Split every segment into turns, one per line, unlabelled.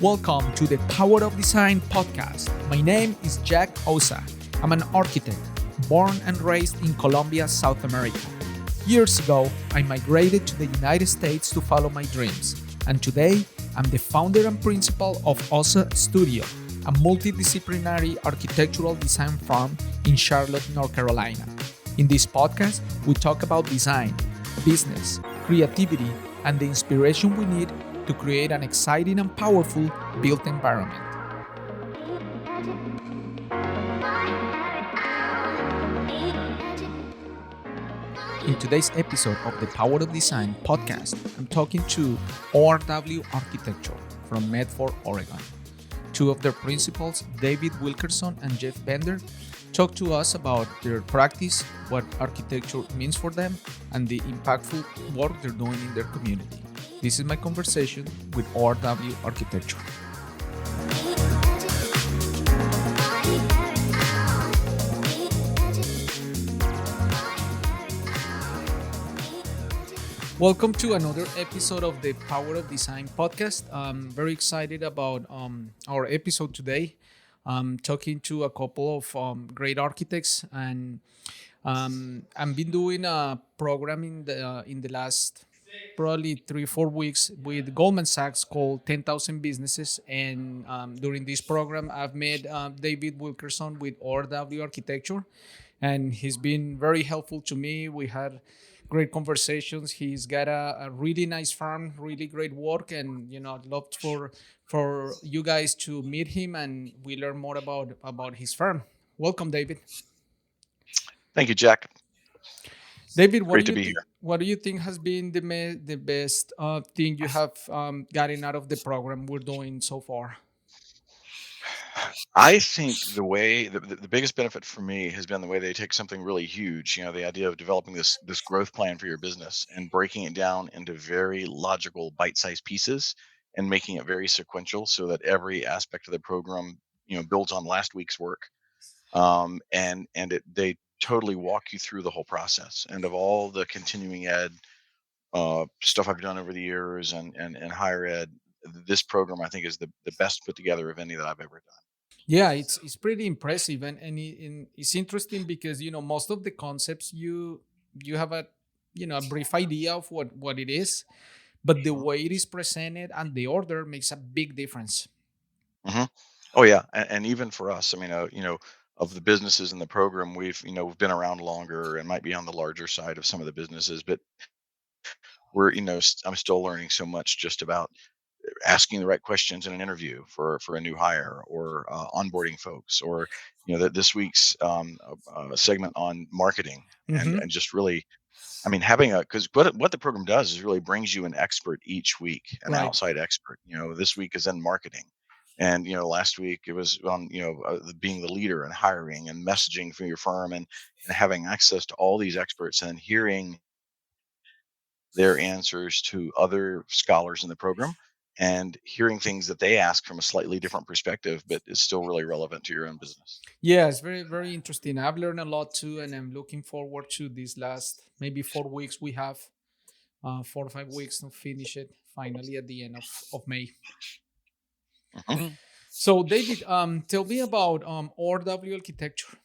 Welcome to the Power of Design podcast. My name is Jack Osa. I'm an architect, born and raised in Colombia, South America. Years ago, I migrated to the United States to follow my dreams, and today I'm the founder and principal of OSA Studio, a multidisciplinary architectural design firm in Charlotte, North Carolina. In this podcast, we talk about design, business, creativity, and the inspiration we need to create an exciting and powerful built environment. In today's episode of the Power of Design podcast, I'm talking to ORW Architecture from Medford, Oregon. Two of their principals, David Wilkerson and Jeff Bender, talk to us about their practice, what architecture means for them, and the impactful work they're doing in their community. This is my conversation with ORW Architecture. Welcome to another episode of the Power of Design podcast. I'm very excited about our episode today. I'm talking to a couple of great architects, and I've been doing a program in the last probably 3 or 4 weeks with Goldman Sachs called 10,000 Businesses. And during this program, I've met David Wilkerson with ORW Architecture, and he's been very helpful to me. We had great conversations. He's got a really nice farm, really great work, and I'd love for you guys to meet him and we learn more about his firm. Welcome, David.
Thank you, Jack.
David,
Great to be here.
what do you think has been the best thing you have gotten out of the program we're doing so far?
I think the biggest benefit for me has been the way they take something really huge, the idea of developing this growth plan for your business and breaking it down into very logical bite-sized pieces and making it very sequential so that every aspect of the program, builds on last week's work. They totally walk you through the whole process. And of all the continuing ed stuff I've done over the years and higher ed, this program I think is the best put together of any that I've ever done.
Yeah, it's pretty impressive, and it's interesting because most of the concepts you have a brief idea of what it is, but the
Mhm.
way it is presented and the order makes a big difference.
Mhm. Oh yeah, and even for us, I mean, of the businesses in the program, we've been around longer and might be on the larger side of some of the businesses, but I'm still learning so much just about asking the right questions in an interview for a new hire or onboarding folks, or that this week's segment on marketing
Hmm.
and just really, I mean, having a because what the program does is really brings you an expert each week, an
Right.
outside expert. This week is in marketing, and last week it was on being the leader and hiring and messaging for your firm, and having access to all these experts and hearing their answers to other scholars in the program and hearing things that they ask from a slightly different perspective, but is still really relevant to your own business.
Yeah, it's very, very interesting. I've learned a lot too, and I'm looking forward to these last maybe 4 weeks. We have 4 or 5 weeks to finish it finally at the end of May.
Mhm.
So, David, tell me about ORW Architecture.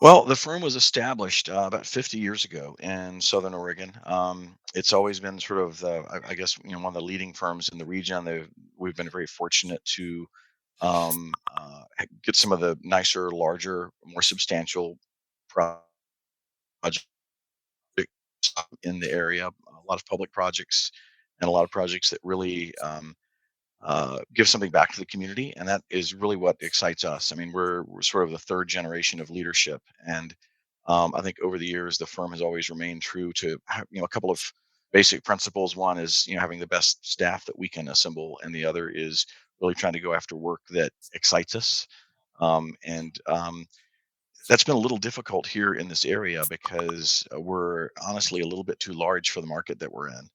Well, the firm was established about 50 years ago in Southern Oregon. It's always been sort of I guess, one of the leading firms in the region. We've been very fortunate to get some of the nicer, larger, more substantial projects in the area. A lot of public projects and a lot of projects that really give something back to the community, and that is really what excites us. I mean, we're sort of the third generation of leadership, and I think over the years the firm has always remained true to a couple of basic principles. One is having the best staff that we can assemble, and the other is really trying to go after work that excites us. And That's been a little difficult here in this area because we're honestly a little bit too large for the market that we're in.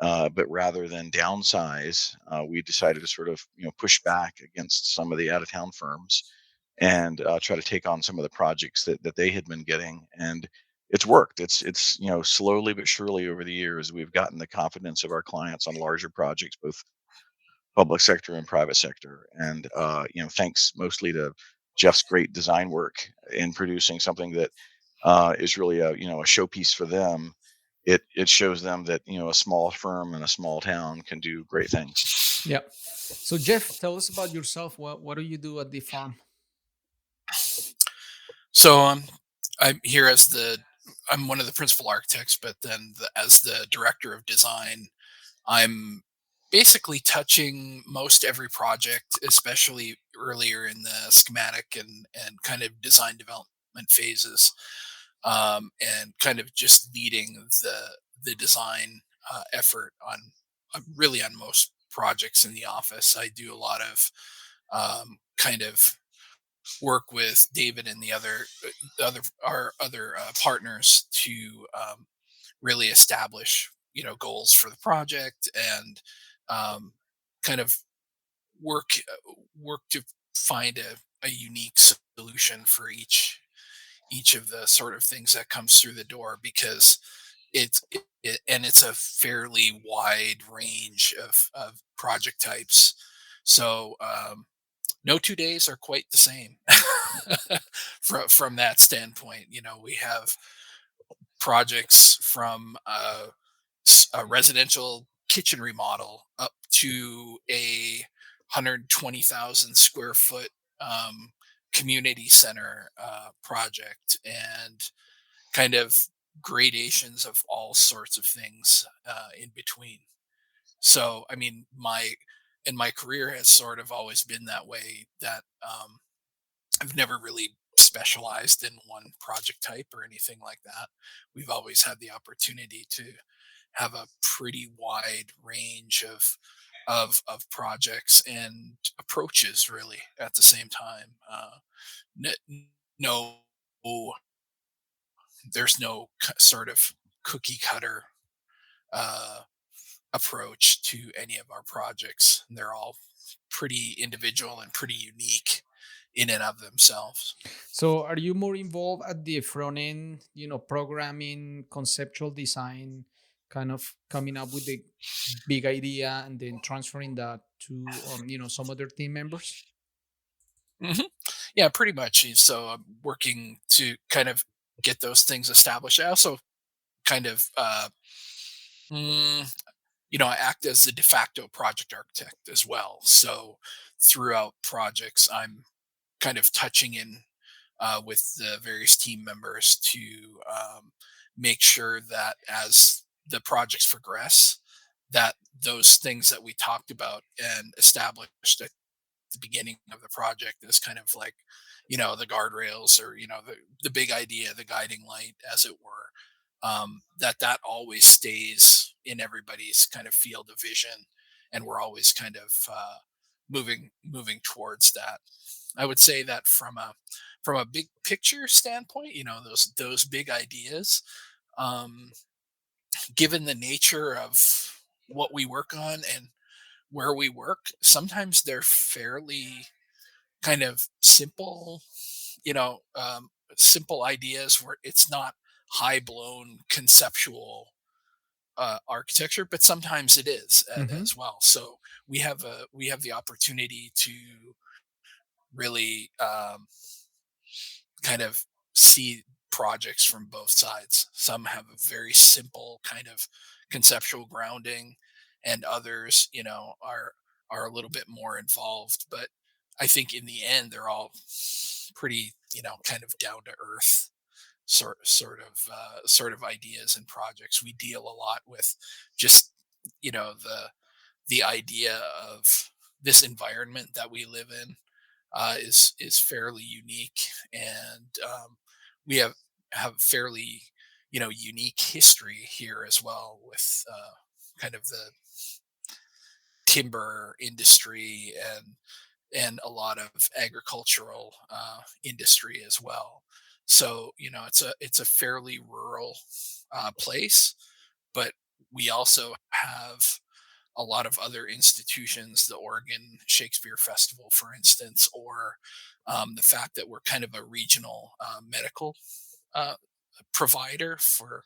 But rather than downsize, we decided to sort of push back against some of the out of town firms and try to take on some of the projects that they had been getting. And it's worked. It's slowly but surely over the years we've gotten the confidence of our clients on larger projects, both public sector and private sector. And thanks mostly to Jeff's great design work in producing something that is really a showpiece for them. It shows them that a small firm in a small town can do great things.
Yeah. So Jeff, tell us about yourself. What do you do at the farm?
So I'm here as I'm one of the principal architects, but then as the director of design, I'm basically touching most every project, especially earlier in the schematic and kind of design development phases, and kind of just leading the design effort really on most projects in the office. I do a lot of kind of work with David and the other our other partners to really establish goals for the project and um, kind of work work to find a unique solution for each of the sort of things that comes through the door because it's a fairly wide range of project types. So no 2 days are quite the same from that standpoint. We have projects from a residential kitchen remodel up to a 120,000 square foot um, community center project, and kind of gradations of all sorts of things in between. So, I mean, my career has sort of always been that way, that I've never really specialized in one project type or anything like that. We've always had the opportunity to have a pretty wide range of projects and approaches, really, at the same time. No, there's no sort of cookie cutter uh, approach to any of our projects. They're all pretty individual and pretty unique in and of themselves.
So are you more involved at the front end, programming, conceptual design, kind of coming up with the big idea and then transferring that to some other team members?
hmm Yeah, pretty much. So I'm working to kind of get those things established. I also kind of, mm, I act as the de facto project architect as well. So throughout projects, I'm kind of touching in with the various team members to make sure that as the projects progress, that those things that we talked about and established at the beginning of the project is kind of like the guardrails, or the big idea, the guiding light, as it were, that always stays in everybody's kind of field of vision, and we're always kind of moving towards that. I would say that from a big picture standpoint, those big ideas, um, given the nature of what we work on and where we work, sometimes they're fairly kind of simple, simple ideas where it's not high blown conceptual architecture, but sometimes it is
Hmm.
as well. So we have the opportunity to really kind of see projects from both sides. Some have a very simple kind of conceptual grounding, and others, are a little bit more involved. But I think in the end, they're all pretty, kind of down to earth sort of ideas and projects. We deal a lot with just the idea of this environment that we live in is fairly unique, and we have fairly unique history here as well, with kind of the timber industry and a lot of agricultural industry as well. So it's a fairly rural place, but we also have a lot of other institutions, the Oregon Shakespeare Festival, for instance, or the fact that we're kind of a regional medical uh, provider for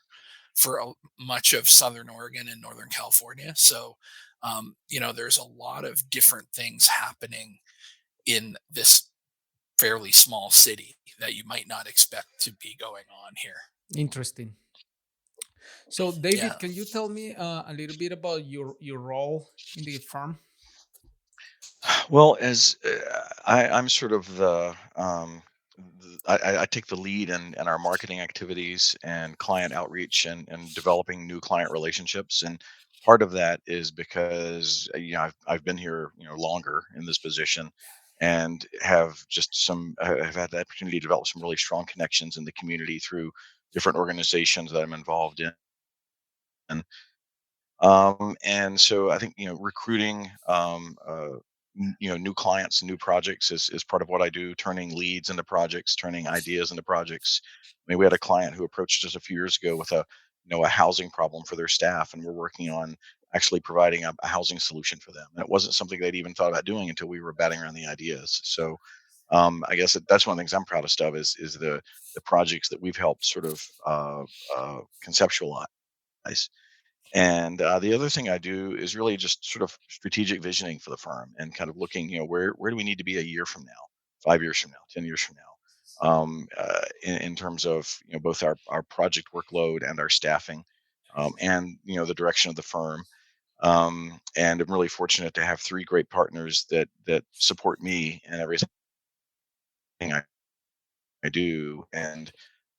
much of Southern Oregon and Northern California. So, there's a lot of different things happening in this fairly small city that you might not expect to be going on here.
Interesting. So,
Yeah.
David, can you tell me a little bit about your role in the firm?
Well, as I'm sort of I take the lead in our marketing activities and client outreach and developing new client relationships. And part of that is because I've been here longer in this position and have just have had the opportunity to develop some really strong connections in the community through different organizations that I'm involved in. And so I think recruiting new clients, new projects is part of what I do. Turning leads into projects, turning ideas into projects. I mean, we had a client who approached us a few years ago with a housing problem for their staff, and we're working on actually providing a housing solution for them. And it wasn't something they'd even thought about doing until we were batting around the ideas. So I guess that's one of the things I'm proudest of is the projects that we've helped sort of conceptualize. And the other thing I do is really just sort of strategic visioning for the firm and kind of looking, where do we need to be a year from now, 5 years from now, 10 years from now, in terms of both our project workload and our staffing, and the direction of the firm. And I'm really fortunate to have three great partners that support me and everything I do, and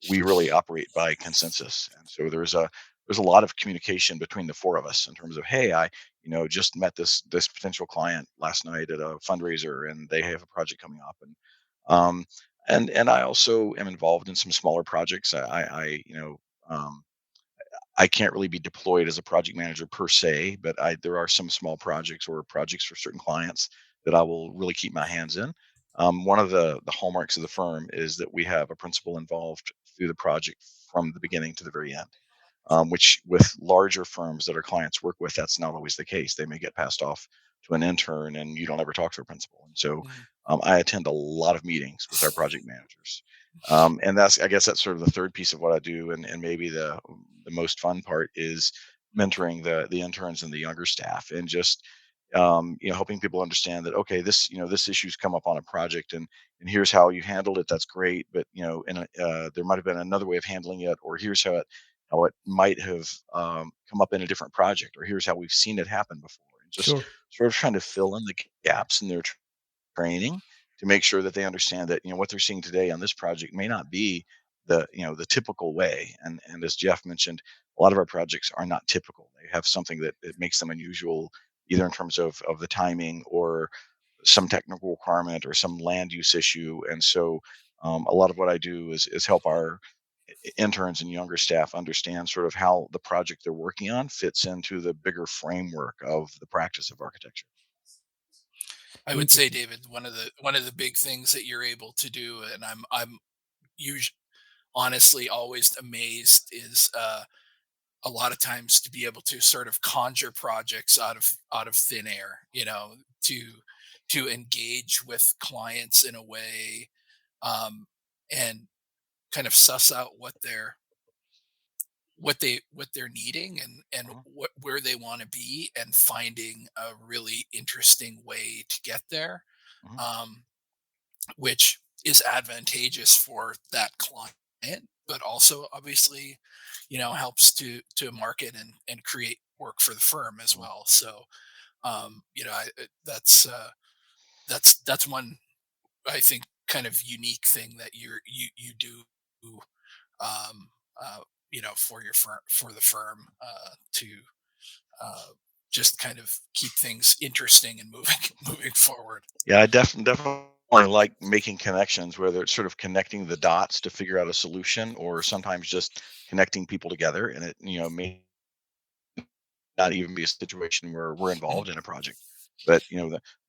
we really operate by consensus. And so there's a lot of communication between the four of us in terms of, hey, I just met this potential client last night at a fundraiser, and they have a project coming up, um, and I also am involved in some smaller projects. I can't really be deployed as a project manager per se, but there are some small projects or projects for certain clients that I will really keep my hands in. One of the hallmarks of the firm is that we have a principal involved through the project from the beginning to the very end, which with larger firms that our clients work with, that's not always the case. They may get passed off to an intern and you don't ever talk to a principal. And so
Mm.
I attend a lot of meetings with our project managers. And I guess that's sort of the third piece of what I do. And maybe the most fun part is mentoring the interns and the younger staff and just, helping people understand that, okay, this issue's come up on a project, and here's how you handled it. That's great. But, there might've been another way of handling it, or here's how it might have come up in a different project, or here's how we've seen it happen before, and just
Sure.
sort of trying to fill in the gaps in their training to make sure that they understand that what they're seeing today on this project may not be the typical way. And as Jeff mentioned, a lot of our projects are not typical. They have something that makes them unusual, either in terms of the timing or some technical requirement or some land use issue. And so a lot of what I do is help our interns and younger staff understand sort of how the project they're working on fits into the bigger framework of the practice of architecture.
I would say,
Interesting.
David, one of the big things that you're able to do, and I'm usually honestly always amazed, is a lot of times to be able to sort of conjure projects out of thin air, to engage with clients in a way, um, and kind of suss out what they're needing, and
Mhm,
where they want to be, and finding a really interesting way to get there,
mhm,
um, which is advantageous for that client, but also obviously, helps to market and create work for the firm as
mhm.
well. So, that's one, I think, kind of unique thing that you do, um, for your firm, for the firm, to uh, just kind of keep things interesting and moving moving forward.
Yeah, I definitely like making connections, whether it's sort of connecting the dots to figure out a solution, or sometimes just connecting people together. And it, may not even be a situation where we're involved in a project, but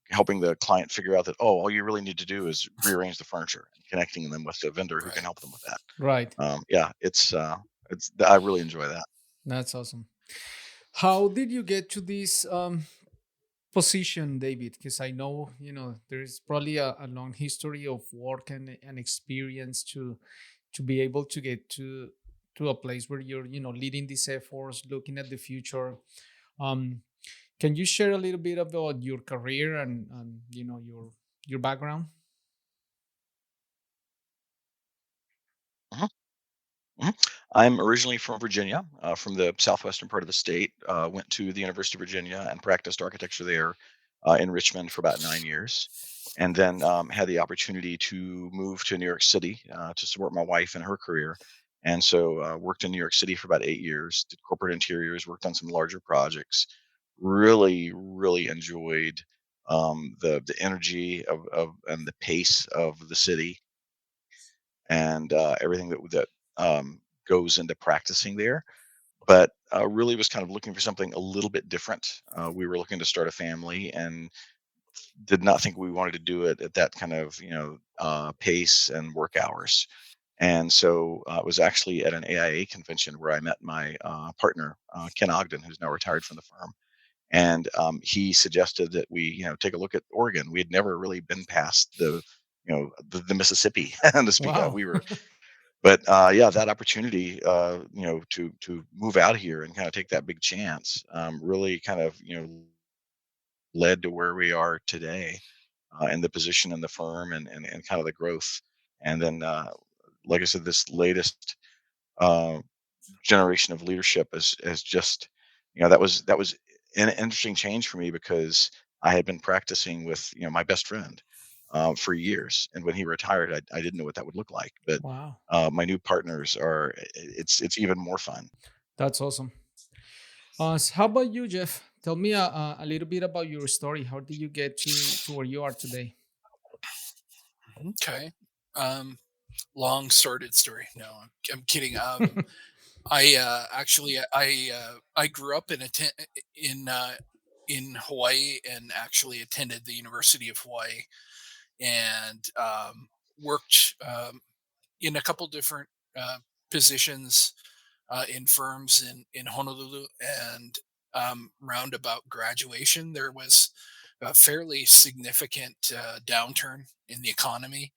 helping the client figure out that, oh, all you really need to do is rearrange the furniture, and connecting them with the vendor who can
Right.
help them with that.
Right.
Yeah, it's I really enjoy that.
That's awesome. How did you get to this position, David? Because I know, there's probably a long history of work and experience to be able to get to a place where you're, leading these efforts, looking at the future. Um, can you share a little bit about your career and your background?
Mhm, mhm. I'm originally from Virginia, from the southwestern part of the state. Went to the University of Virginia and practiced architecture there in Richmond for about 9 years. And then had the opportunity to move to New York City to support my wife in her career. And so worked in New York City for about 8 years, did corporate interiors, worked on some larger projects. Really, really enjoyed the energy of and the pace of the city and everything that goes into practicing there. But really was kind of looking for something a little bit different. We were looking to start a family and did not think we wanted to do it at that kind of pace and work hours. And so it was actually at an AIA convention where I met my partner Ken Ogden, who's now retired from the firm. And he suggested that we, take a look at Oregon. We had never really been past the Mississippi to speak of.
Wow.
We were but yeah, that opportunity, to move out here and kind of take that big chance, really kind of, led to where we are today, and the position in the firm and kind of the growth. And then, like I said, this latest uh, generation of leadership is just, that was an interesting change for me because I had been practicing with, my best friend for years, and when he retired, I didn't know what that would look like. But
Wow.
my new partners are, it's even more fun.
That's awesome. How about you, Jeff? Tell me a little bit about your story. How did you get to where you are today?
Okay. Um, Long sordid story. No, I'm kidding. I actually I grew up in uh, in Hawaii and actually attended the University of Hawaii and worked in a couple different uh, positions in firms in Honolulu. And round about graduation, there was a fairly significant downturn in the economy,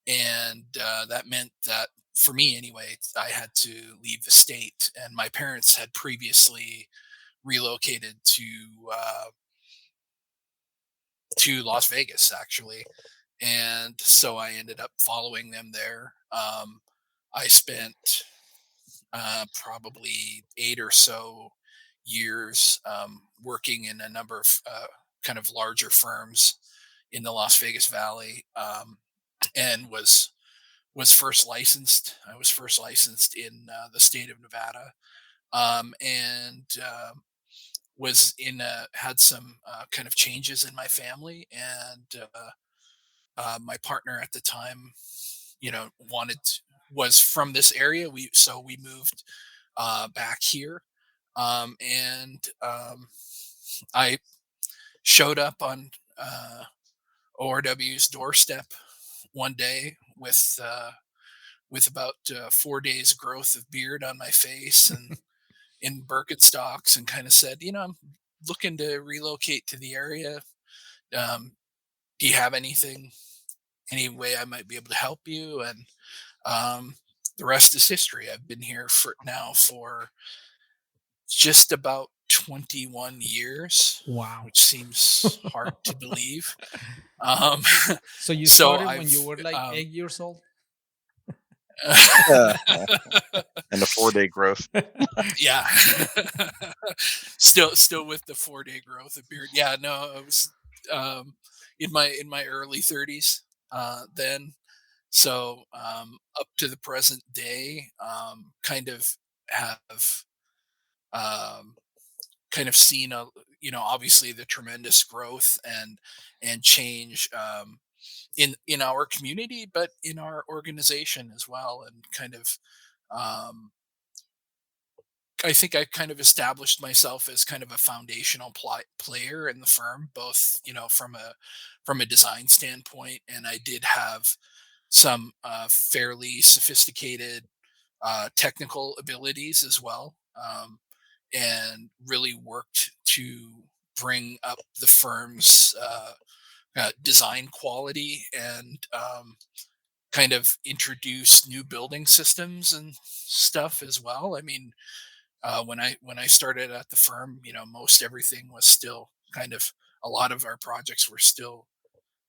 and that meant that for me anyway, I had to leave the state. And my parents had previously relocated to Las Vegas actually, and so I ended up following them there. I spent probably 8 or so years working in a number of kind of larger firms in the Las Vegas Valley, and was first licensed. I was first licensed in the state of Nevada, and was in had some kind of changes in my family, and my partner at the time, wanted was from this area. We moved back here, and I showed up on ORW's doorstep one day with about 4 days growth of beard on my face and in Birkenstocks, and kind of said, I'm looking to relocate to the area. Um, do you have any way I might be able to help you? And um, the rest is history. I've been here for just about 21 years,
Wow.
which seems hard to believe. Um,
So you
so
started when you
I've
were like 8 years old?
Yeah, and the 4-day growth.
yeah, still with the 4 day growth of beard. Yeah, no, I was um, in my early 30s then. So up to the present day, kind of have um, kind of seen obviously the tremendous growth and change in our community, but in our organization as well, and kind of um, I think I kind of established myself as kind of a foundational player in the firm, both from a design standpoint, and I did have some fairly sophisticated technical abilities as well, and really worked to bring up the firm's design quality and kind of introduce new building systems and stuff as well. I mean, when I started at the firm, most everything was still kind of, a lot of our projects were still,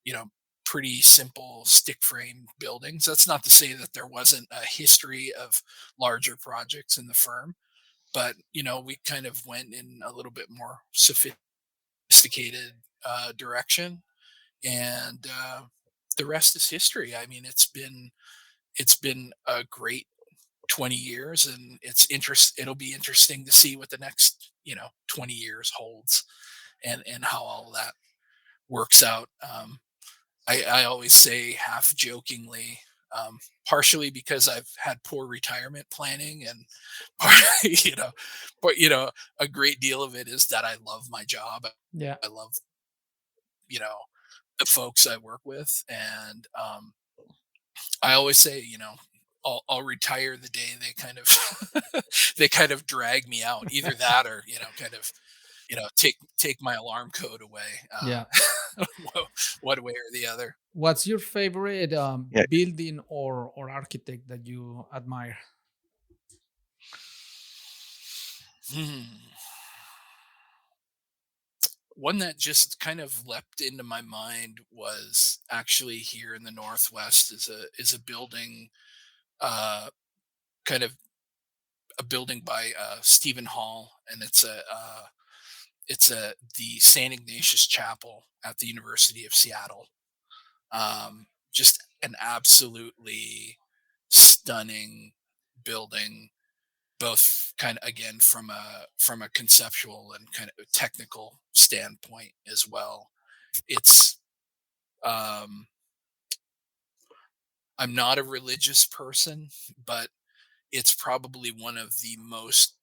you know, pretty simple stick frame buildings. That's not to say that there wasn't a history of larger projects in the firm, but we kind of went in a little bit more sophisticated direction, and the rest is history. I mean, it's been a great 20 years, and it'll be interesting to see what the next 20 years holds, and how all that works out. I always say, half jokingly, partially because I've had poor retirement planning, and you know but a great deal of it is that I love my job.
Yeah.
I love you know the folks I work with, and I always say, I'll retire the day they kind of they kind of drag me out. Either that, or kind of take my alarm code away.
Yeah.
One way or the other.
What's your favorite
Yeah,
building or architect that you admire?
Hmm. One that just kind of leapt into my mind was actually here in the Northwest, is a building, uh, kind of a building by Stephen Hall, and it's the St. Ignatius Chapel at the University of Seattle. Just an absolutely stunning building, both kind of, again, from a conceptual and kind of technical standpoint as well. It's um I'm not a religious person, but it's probably one of the most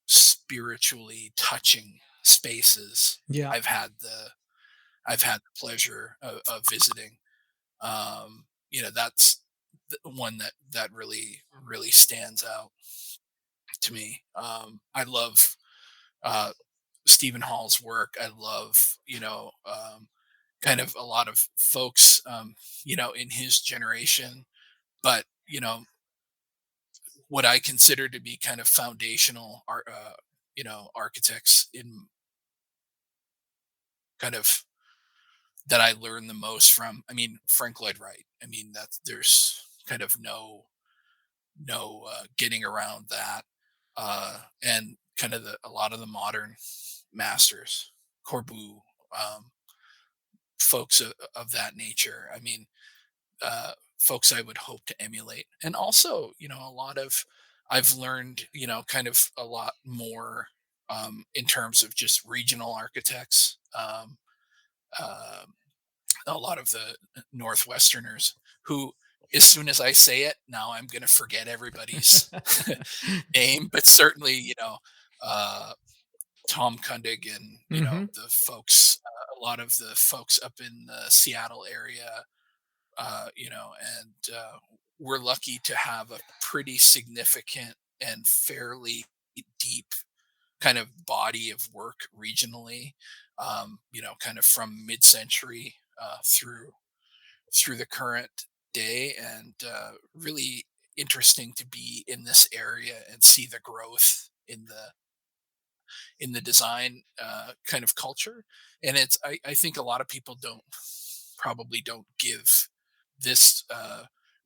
spiritually touching spaces
Yeah.
I've had the I've had the pleasure of visiting. That's the one that really stands out to me. I love uh, Stephen Hall's work. I love kind of a lot of folks in his generation, but what I consider to be kind of foundational art, architects in kind of that I learned the most from. I mean, Frank Lloyd Wright. I mean, there's kind of no getting around that. And kind of a lot of the modern masters, Corbu, um, folks of that nature. I mean, folks I would hope to emulate. And also, a lot of, I've learned, kind of a lot more in terms of just regional architects. Um, a lot of the Northwesterners who, as soon as I say it, now I'm going to forget everybody's name, but certainly, uh, Tom Kundig, and,
Hmm.
the folks, a lot of the folks up in the Seattle area, and we're lucky to have a pretty significant and fairly deep kind of body of work regionally, kind of from mid-century through the current day, and really interesting to be in this area and see the growth in the design kind of culture. And I think a lot of people probably don't give this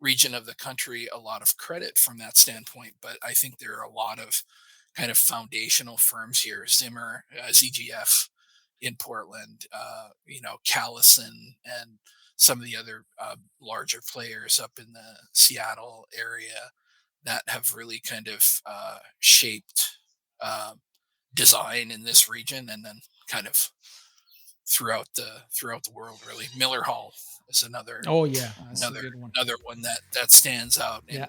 region of the country a lot of credit from that standpoint, but I think there are a lot of kind of foundational firms here. ZGF in Portland, Callison, and some of the other larger players up in the Seattle area that have really kind of shaped uh, design in this region, and then kind of throughout the world. Really, Miller Hall is
Oh yeah, that's a
another
good one.
another one that stands out
Yeah,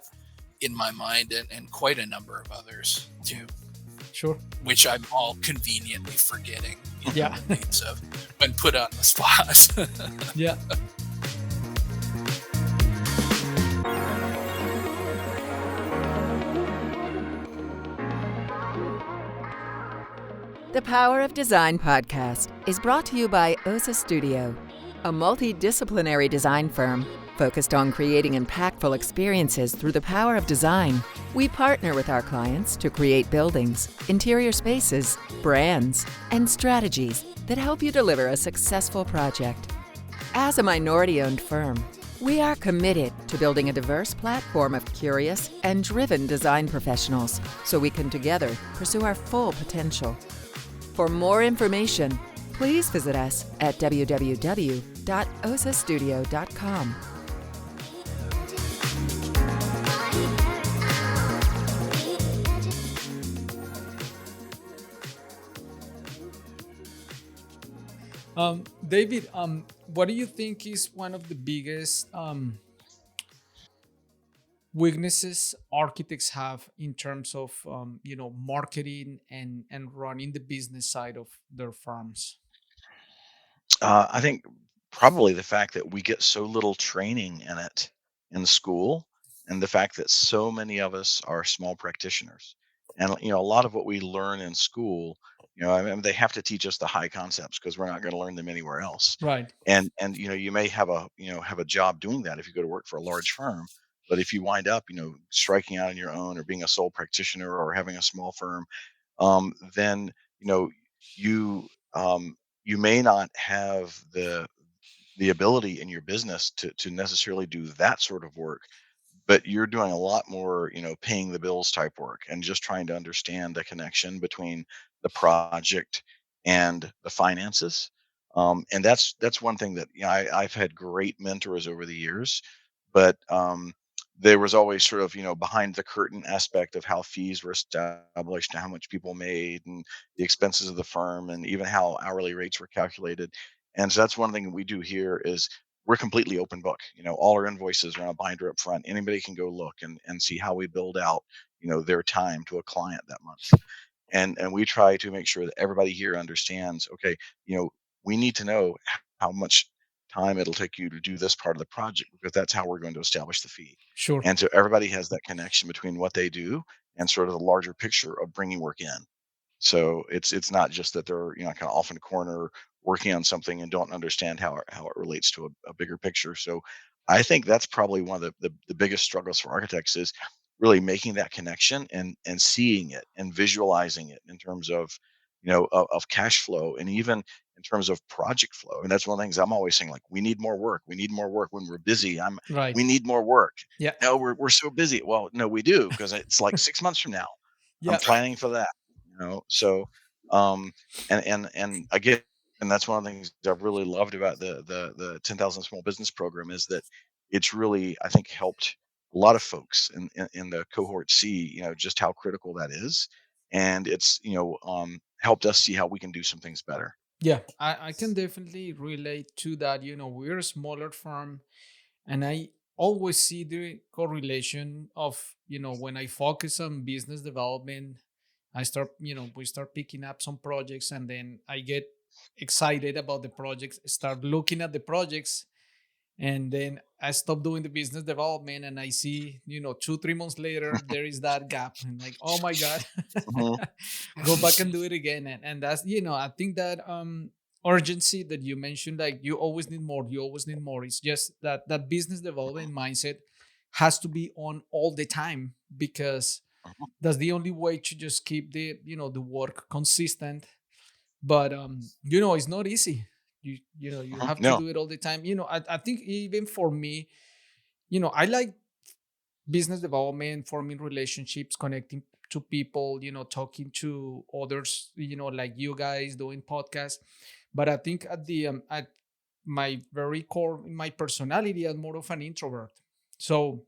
in my mind, and quite a number of others too,
sure.
which I'm all conveniently forgetting.
Yeah.
So when put on the spot.
Yeah.
The Power of Design podcast is brought to you by OSA Studio, a multidisciplinary design firm Focused on creating impactful experiences through the power of design, we partner with our clients to create buildings, interior spaces, brands, and strategies that help you deliver a successful project. As a minority-owned firm, we are committed to building a diverse platform of curious and driven design professionals so we can together pursue our full potential. For more information, please visit us at www.osastudio.com.
David, what do you think is one of the biggest weaknesses architects have in terms of marketing and running the business side of their firms?
I think probably the fact that we get so little training in it in school, and the fact that so many of us are small practitioners. And a lot of what we learn in school, I mean, they have to teach us the high concepts because we're not going to learn them anywhere else.
Right.
And you may have a job doing that if you go to work for a large firm, but if you wind up striking out on your own or being a sole practitioner or having a small firm, then you know you you may not have the ability in your business to necessarily do that sort of work, but you're doing a lot more, paying the bills type work and just trying to understand the connection between the project and the finances. And that's one thing that I've had great mentors over the years, but there was always sort of behind the curtain aspect of how fees were established and how much people made and the expenses of the firm and even how hourly rates were calculated. And so that's one thing we do here is we're completely open book. All our invoices are on a binder up front. Anybody can go look and see how we build out, their time to a client that month. And we try to make sure that everybody here understands, okay, you know, we need to know how much time it'll take you to do this part of the project because that's how we're going to establish the fee.
Sure.
And so everybody has that connection between what they do and sort of the larger picture of bringing work in. So it's not just that they're kind of off in a corner working on something and don't understand how it relates to a bigger picture. So I think that's probably one of the biggest struggles for architects is really making that connection and seeing it and visualizing it in terms of of cash flow and even in terms of project flow. And that's one of the things I'm always saying, like, we need more work. We need more work when we're busy.
Right.
We need more work.
Yeah.
No, we're so busy. Well, no, we do, because it's like 6 months from now. I'm
Yeah.
Right.
planning for that. So um and again, and that's one of the things I've really loved about the 10,000 small business program is that it's really, I think, helped a lot of folks in the cohort see just how critical that is, and it's helped us see how we can do some things better.
Yeah, I can definitely relate to that. We're a smaller firm, and I always see the correlation of, when I focus on business development, we start picking up some projects, and then I get excited about the projects, start looking at the projects, and then I stop doing the business development, and I see, 2 3 months later there is that gap, and like, oh my god.
Hmm.
Go back and do it again. And that's, I think that urgency that you mentioned, like, you always need more, you always need more. It's just that that business development mindset has to be on all the time, because that's the only way to just keep the, the work consistent. But it's not easy. You have to
No.
do it all the time. I think even for me, I like business development, forming relationships, connecting to people, talking to others, like you guys doing podcasts. But I think at my very core, in my personality, I'm more of an introvert. So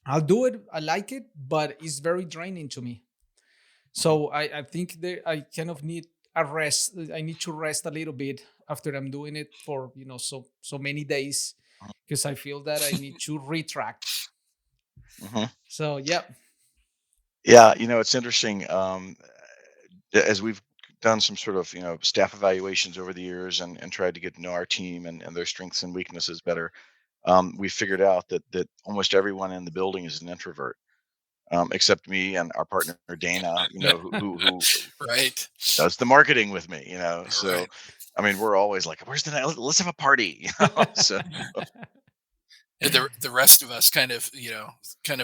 I'll do it, I like it, but it's very draining to me.
Mhm.
So I think that I kind of need a rest. I need to rest a little bit after I'm doing it for, so many days, because I feel that I need to retract.
Mhm.
So yeah.
Yeah, it's interesting. As we've done some sort of staff evaluations over the years and tried to get to know our team and their strengths and weaknesses better, we figured out that almost everyone in the building is an introvert, except me and our partner Dana, who
Right.
does the marketing with me. So
Right.
I mean, we're always like, "Where's the night? Let's have a party," So
And the rest of us kind of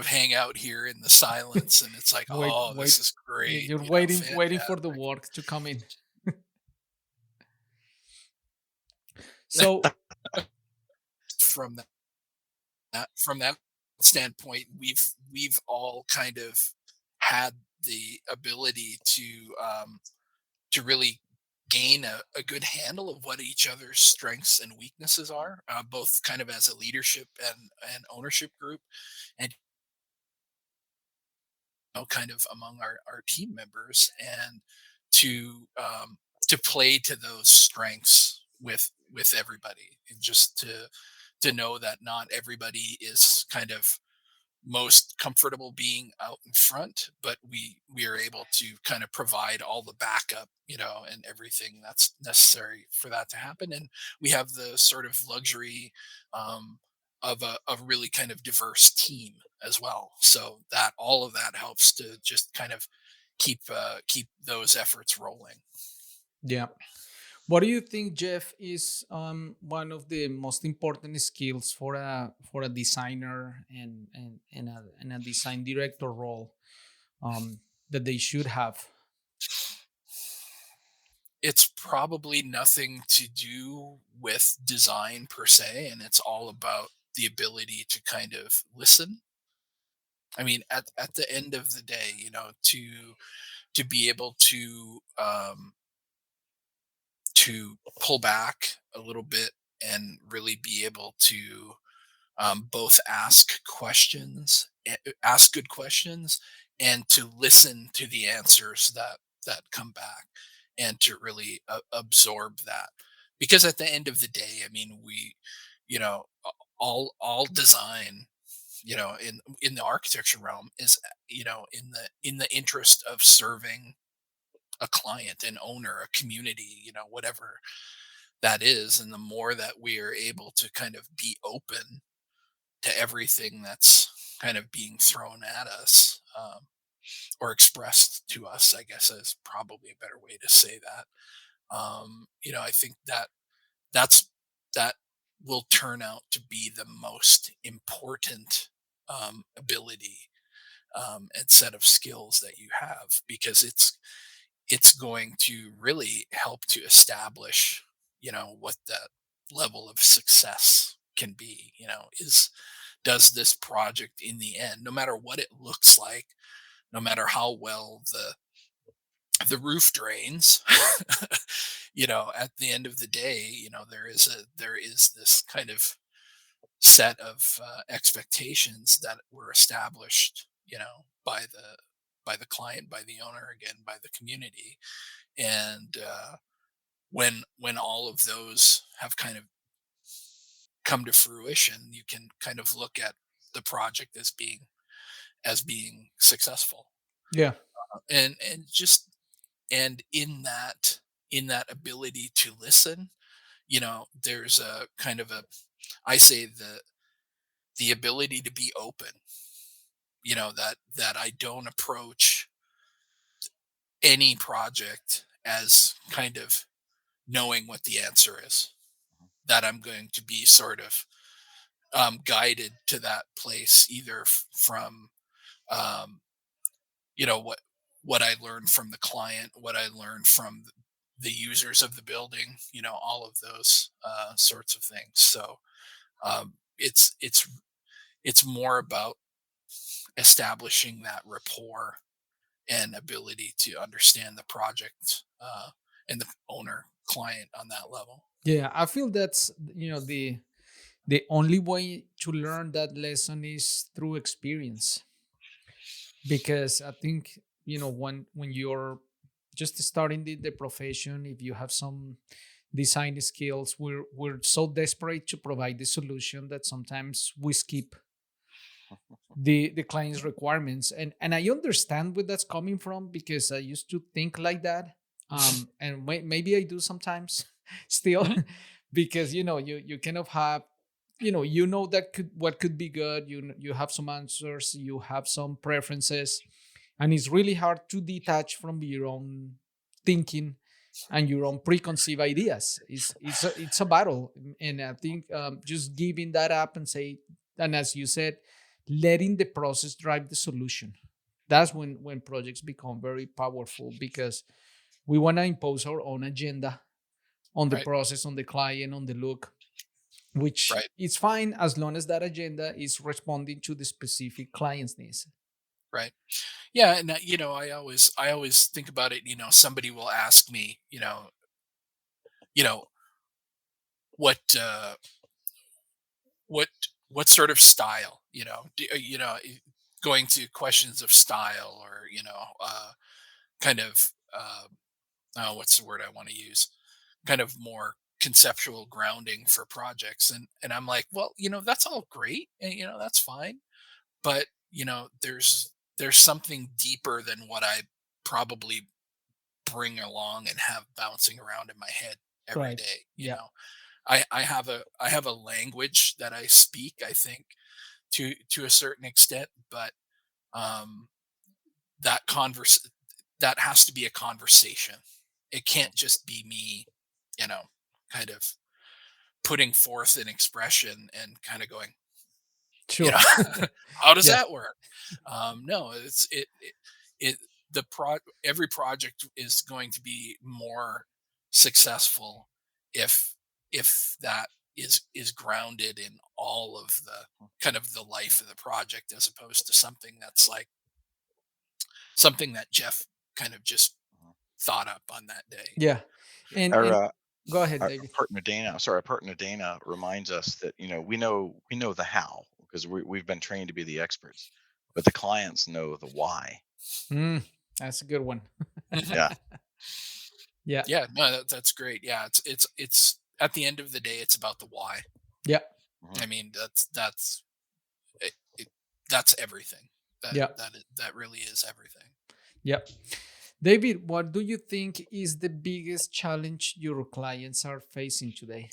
hang out here in the silence, and it's like,
Wait,
oh,
wait.
this is great,
You're waiting for the
fantastic.
work to come in. So
From that standpoint, we've all kind of had the ability to really gain a good handle of what each other's strengths and weaknesses are, both kind of as a leadership and ownership group, and kind of among our team members, and to play to those strengths with everybody, and just to know that not everybody is kind of most comfortable being out in front, but we are able to kind of provide all the backup, and everything that's necessary for that to happen. And we have the sort of luxury, of a really kind of diverse team as well, so that all of that helps to just kind of keep those efforts rolling.
yeah, what do you think, Jeff, is one of the most important skills for a designer and a design director role that they should have?
It's probably nothing to do with design per se, and it's all about the ability to kind of listen. I mean, at the end of the day, to be able to pull back a little bit and really be able to, both ask good questions, and to listen to the answers that come back, and to really absorb that. Because at the end of the day, I mean, all design, in the architecture realm, is, in the interest of serving a client, an owner, a community, whatever that is. And the more that we are able to kind of be open to everything that's kind of being thrown at us, or expressed to us, I guess is probably a better way to say that. I think that's that will turn out to be the most important, ability, and set of skills that you have, because it's going to really help to establish, what that level of success can be. Is Does this project in the end, no matter what it looks like, no matter how well the roof drains, at the end of the day, there is this kind of set of, expectations that were established, by the client, by the owner, again, by the community. And when all of those have kind of come to fruition, you can kind of look at the project as being successful.
Yeah,
And in that ability to listen, there's a kind of a, I say, the ability to be open, that I don't approach any project as kind of knowing what the answer is, that I'm going to be sort of, guided to that place, either from, um, what I learned from the client, what I learned from the users of the building, all of those, sorts of things. So, it's more about establishing that rapport and ability to understand the project, and the owner client on that level.
yeah. I feel that's the only way to learn that lesson is through experience, because I think when you're just starting the profession, if you have some design skills, we're so desperate to provide the solution that sometimes we skip the client's requirements. And I understand where that's coming from, because I used to think like that. And maybe I do sometimes still, because you kind of have, that could what could be good. You have some answers, you have some preferences, and it's really hard to detach from your own thinking and your own preconceived ideas. It's a battle. And I think just giving that up and say, and as you said, letting the process drive the solution. That's when projects become very powerful, because we want to impose our own agenda on the
Right.
process, on the client, on the look, which
Right.
is fine as long as that agenda is responding to the specific client's needs.
Right. Yeah. And I always think about it. Somebody will ask me, you know, what, what, what sort of style, going to questions of style, or, kind of, oh, what's the word I want to use? Kind of more conceptual grounding for projects. And I'm like, well, that's all great. And, that's fine. But, there's something deeper than what I probably bring along and have bouncing around in my head every
Right.
day.
Yeah.
I have a language that I speak, I think, to a certain extent, but um that converse that has to be a conversation. It can't just be me, you know, kind of putting forth an expression and kind of going, you
Sure.
know, how does
Yeah.
that work? No, it the pro every project is going to be more successful if that is grounded in all of the kind of the life of the project, as opposed to something that's like something that Jeff kind of just thought up on that day.
Yeah.
Our,
And go ahead,
our
David.
partner Dana, sorry, our partner Dana reminds us that we know the how because we've been trained to be the experts, but the clients know the why.
Mm, that's a good one.
Mhm.
Yeah.
Yeah.
Yeah, no, that's great. Yeah, it's at the end of the day, it's about the why.
Yeah.
Mhm.
I mean, it, that's everything. That
Yeah.
that really is everything.
Yeah. David, what do you think is the biggest challenge your clients are facing today?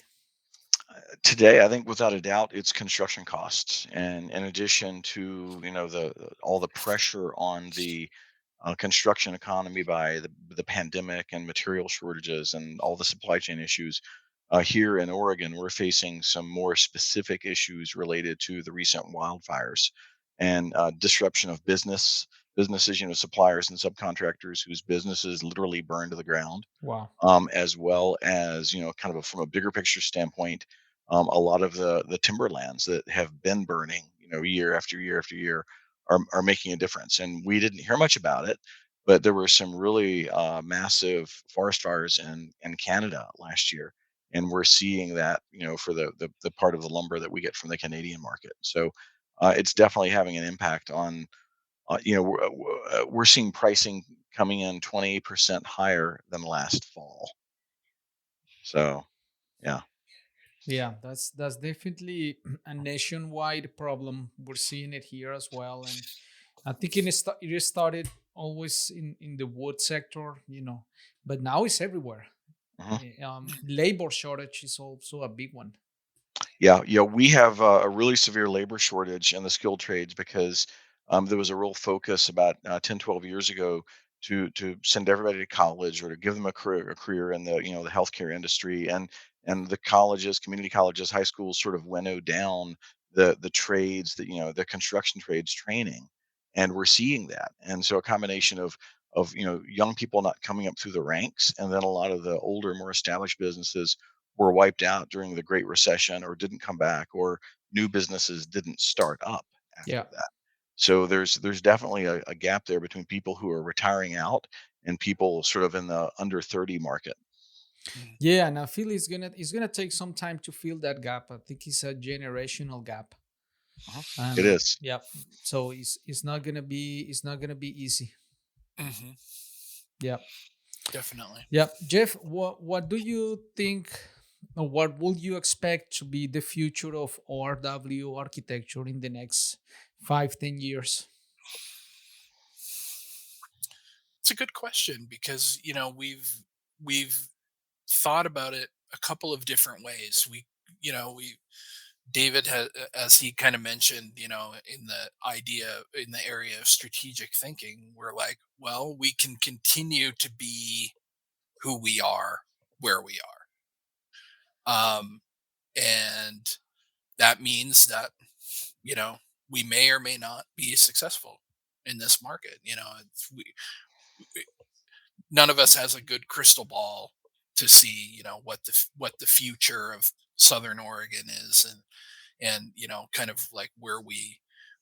Today, I think without a doubt, it's construction costs, and in addition to all the pressure on the construction economy by the pandemic and material shortages and all the supply chain issues. Here in Oregon, we're facing some more specific issues related to the recent wildfires and disruption of businesses, suppliers and subcontractors whose businesses literally burned to the ground,
Wow.
as well as kind of from a bigger picture standpoint, a lot of the timberlands that have been burning, year after year after year, are making a difference. And we didn't hear much about it, but there were some really massive forest fires in Canada last year, and we're seeing that for the part of the lumber that we get from the Canadian market. So it's definitely having an impact on we're seeing pricing coming in 20% higher than last fall. So, yeah.
Yeah, that's definitely a nationwide problem. We're seeing it here as well, and I think it started always in the wood sector, but now it's everywhere.
Mhm.
Labor shortage is also a big one.
Yeah, yeah, we have a really severe labor shortage in the skilled trades because there was a real focus about 10, 12 years ago to send everybody to college or to give them a career in the healthcare industry, and the colleges, community colleges, high schools sort of winnowed down the trades that the construction trades training, and we're seeing that, and so a combination of young people not coming up through the ranks, and then a lot of the older, more established businesses were wiped out during the Great Recession or didn't come back, or new businesses didn't start up after
Yeah.
that. So there's definitely a gap there between people who are retiring out and people sort of in the under 30 market.
Mhm.
Yeah, and I feel it's gonna take some time to fill that gap. I think it's a generational gap.
Mhm. It
And
is.
yeah, so it's not gonna be easy.
Mhm.
Yeah.
Definitely.
Yeah. Jeff, what do you think, or what would you expect to be the future of ORW architecture in the next 5, 10 years?
It's a good question because we've thought about it a couple of different ways. We David has, as he kind of mentioned, in the area of strategic thinking, we're like, well, we can continue to be who we are, where we are. And that means that you know, we may or may not be successful in this market. None of us has a good crystal ball to see, what the future of Southern Oregon is, and kind of like where we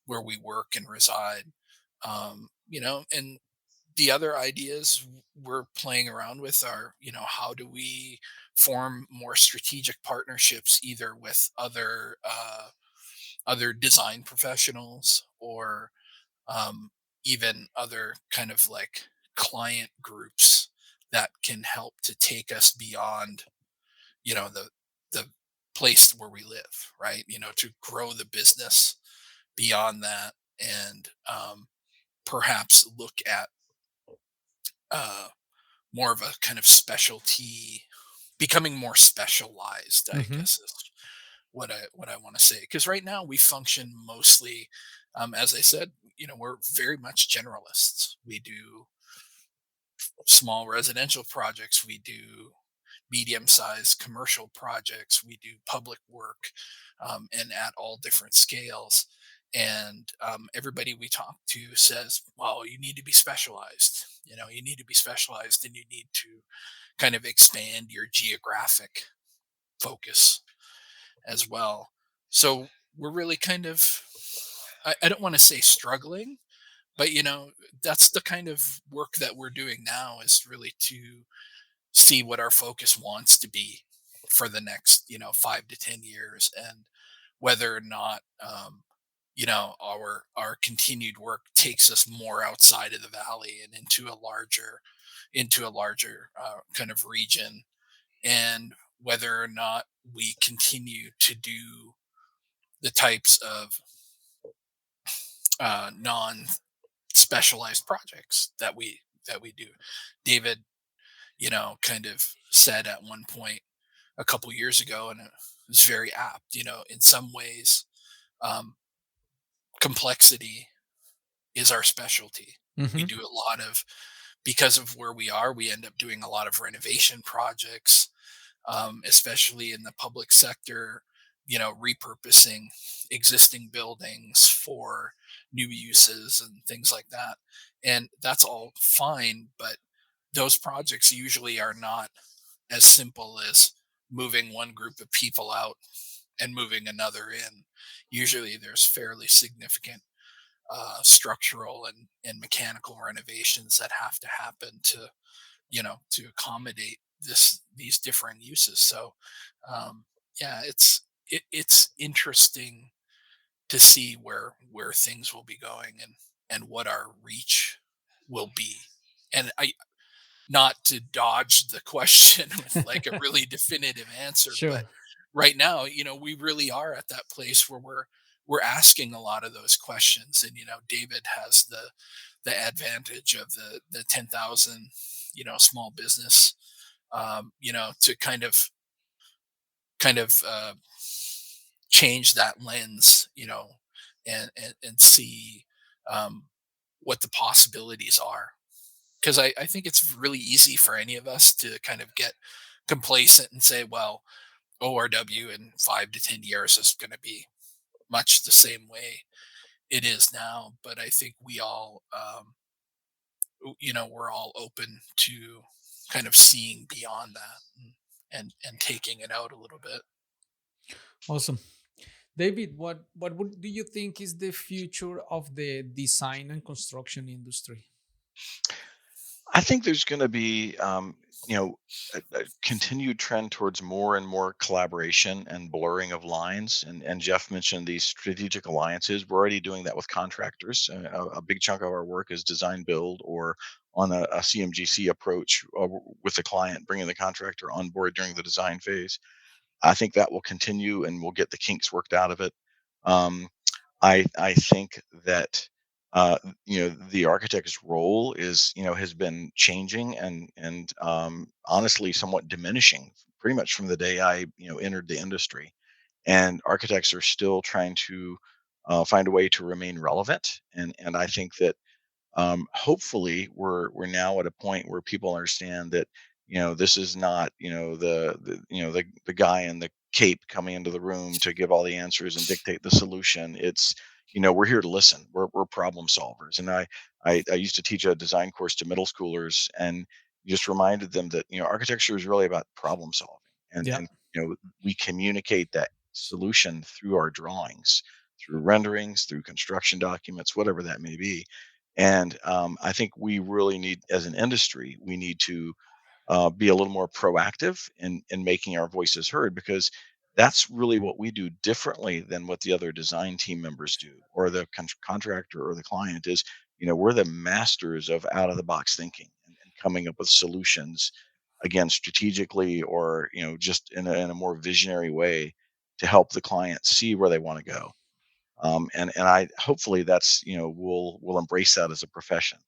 work and reside. And the other ideas we're playing around with are, how do we form more strategic partnerships, either with other design professionals, or um, even other kind of like client groups that can help to take us beyond, the place where we live, right? To grow the business beyond that, and perhaps look at uh, more of a kind of specialty, becoming more specialized, I
Mm-hmm.
guess is what I want to say. Because right now we function mostly, as I said, we're very much generalists. We do small residential projects, we do medium-sized commercial projects, we do public work, and at all different scales. And everybody we talk to says, well, you need to be specialized. You need to be specialized, and you need to kind of expand your geographic focus as well. So we're really kind of, I don't want to say struggling, but that's the kind of work that we're doing now, is really to see what our focus wants to be for the next 5 to 10 years, and whether or not our continued work takes us more outside of the valley and into a larger kind of region, and whether or not we continue to do the types of non specialized projects that we do. David, kind of said at one point a couple years ago, and it was very apt. In some ways, um, complexity is our specialty. We
Mm-hmm.
do a lot of, because of where we are, we end up doing a lot of renovation projects, especially in the public sector, repurposing existing buildings for new uses and things like that. And that's all fine, but those projects usually are not as simple as moving one group of people out and moving another in. Usually there's fairly significant structural and mechanical renovations that have to happen to accommodate these different uses. So um, yeah, it's interesting to see where things will be going, and what our reach will be. And I not to dodge the question with like a really definitive answer,
Sure.
but right now, we really are at that place where we're asking a lot of those questions. And David has the advantage of the 10,000 small business, to kind of change that lens, and see um, what the possibilities are. Because I think it's really easy for any of us to kind of get complacent and say, well, ORW in 5 to 10 years is going to be much the same way it is now. But I think we all, we're all open to kind of seeing beyond that, and taking it out a little bit.
Awesome. David, do you think is the future of the design and construction industry?
I think there's going to be, you know, a continued trend towards more and more collaboration and blurring of lines. And Jeff mentioned these strategic alliances. We're already doing that with contractors. A big chunk of our work is design build, or on a CMGC approach, with the client, bringing the contractor on board during the design phase. I think that will continue, and we'll get the kinks worked out of it. Um, I think that the architect's role has been changing, and honestly somewhat diminishing pretty much from the day I entered the industry. And architects are still trying to find a way to remain relevant, and I think that hopefully we're now at a point where people understand that this is not the guy in the cape coming into the room to give all the answers and dictate the solution. It's, we're here to listen. We're problem solvers. And I used to teach a design course to middle schoolers, and just reminded them that, architecture is really about problem solving. And,
Yeah.
and, we communicate that solution through our drawings, through renderings, through construction documents, whatever that may be. And I think we really need, as an industry, we need to be a little more proactive in making our voices heard, because that's really what we do differently than what the other design team members do, or the contractor or the client is. We're the masters of out of the box thinking, and coming up with solutions, again, strategically, or just in a more visionary way, to help the client see where they want to go. And I hopefully that's, we'll embrace that as a profession.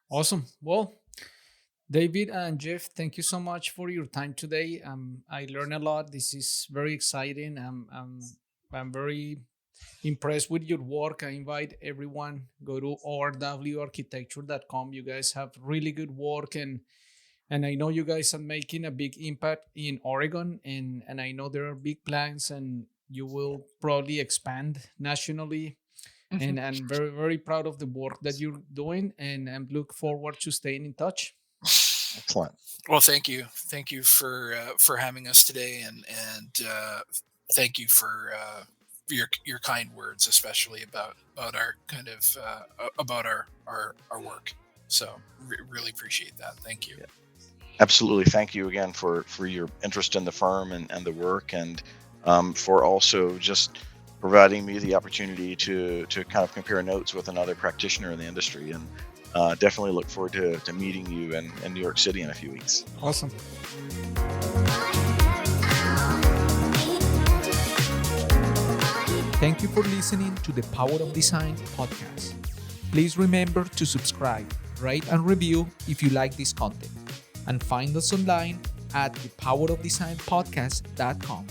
Awesome. Well, David and Jeff, thank you so much for your time today. I learned a lot. This is very exciting. I'm very impressed with your work. I invite everyone, go to orwarchitecture.com. You guys have really good work, and I know you guys are making a big impact in Oregon, and I know there are big plans, and you will probably expand nationally. And I'm very, very proud of the work that you're doing, and I look forward to staying in touch.
Excellent.
Well, thank you for having us today, and thank you for your kind words, especially about our kind of about our work. So really appreciate that. Thank you.
Yeah. Absolutely. Thank you again for your interest in the firm and the work, and for also just providing me the opportunity to kind of compare notes with another practitioner in the industry. And definitely look forward to meeting you in New York City in a few weeks.
Awesome. Thank you for listening to the Power of Design podcast. Please remember to subscribe, rate, and review if you like this content, and find us online at thepowerofdesignpodcast.com.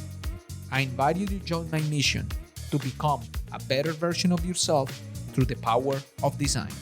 I invite you to join my mission to become a better version of yourself through the power of design.